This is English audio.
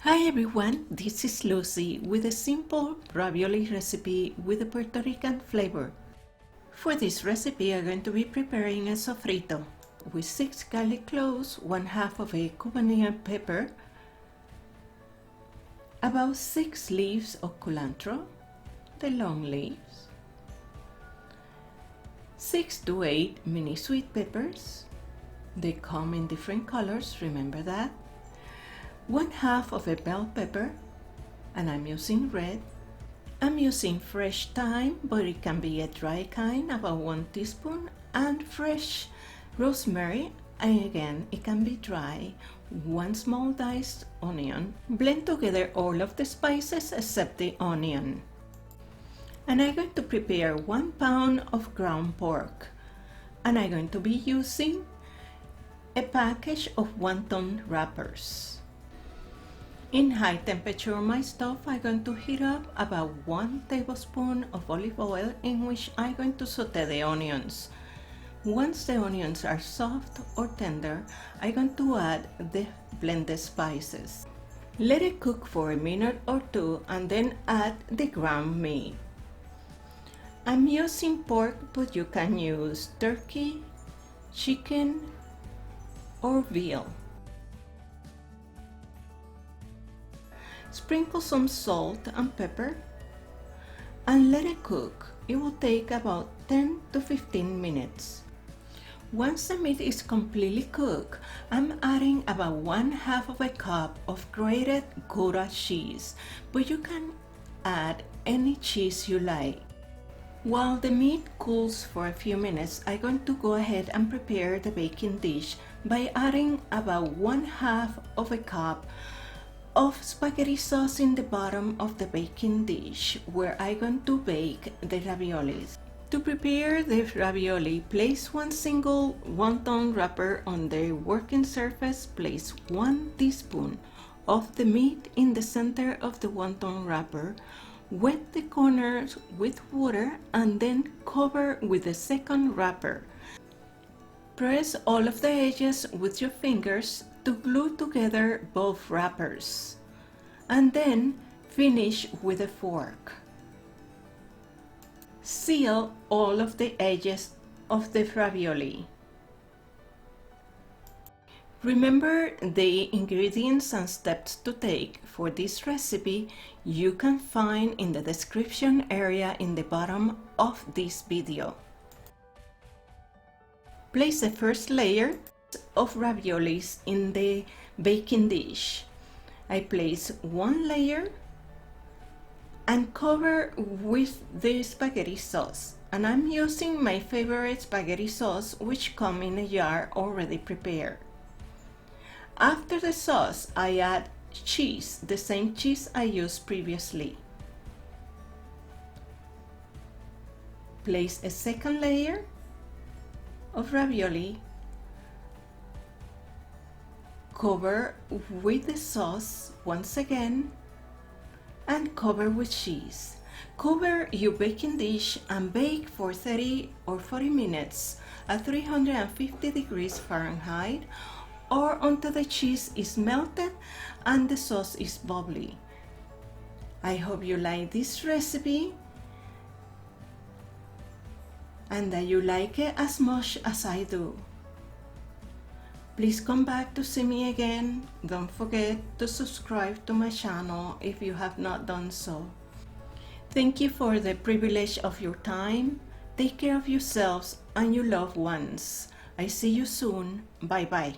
Hi everyone, this is Lucy with a simple ravioli recipe with a Puerto Rican flavor. For this recipe I'm going to be preparing a sofrito with 6 garlic cloves, 1/2 of a cubanelle pepper, about 6 leaves of culantro, the long leaves, 6 to 8 mini sweet peppers, they come in different colors, remember that, 1/2 of a bell pepper, and I'm using red. I'm using fresh thyme, but it can be a dry kind, about 1 teaspoon, and fresh rosemary, and again it can be dry, 1 small diced onion. Blend together all of the spices except the onion. And I'm going to prepare 1 pound of ground pork, and I'm going to be using a package of wonton wrappers. In high temperature on my stove, I'm going to heat up about 1 tablespoon of olive oil in which I'm going to saute the onions. Once the onions are soft or tender, I'm going to add the blended spices. Let it cook for a minute or two and then add the ground meat. I'm using pork, but you can use turkey, chicken, or veal. Sprinkle some salt and pepper and let it cook. It will take about 10 to 15 minutes. Once the meat is completely cooked, I'm adding about 1/2 of a cup of grated Gouda cheese, but you can add any cheese you like. While the meat cools for a few minutes, I'm going to go ahead and prepare the baking dish by adding about 1/2 of a cup of spaghetti sauce in the bottom of the baking dish where I'm going to bake the raviolis. To prepare the ravioli, place 1 single wonton wrapper on the working surface. Place 1 teaspoon of the meat in the center of the wonton wrapper. Wet the corners with water and then cover with the second wrapper. Press all of the edges with your fingers to glue together both wrappers, and then finish with a fork. Seal all of the edges of the ravioli. Remember the ingredients and steps to take for this recipe you can find in the description area in the bottom of this video. Place the first layer of raviolis in the baking dish. I place 1 layer and cover with the spaghetti sauce, and I'm using my favorite spaghetti sauce which come in a jar already prepared. After the sauce, I add cheese, the same cheese I used previously. Place a second layer of ravioli, cover with the sauce once again, and cover with cheese. Cover your baking dish and bake for 30 or 40 minutes at 350 degrees Fahrenheit or until the cheese is melted and the sauce is bubbly. I hope you like this recipe and that you like it as much as I do. Please come back to see me again. Don't forget to subscribe to my channel if you have not done so. Thank you for the privilege of your time. Take care of yourselves and your loved ones. I see you soon. Bye bye.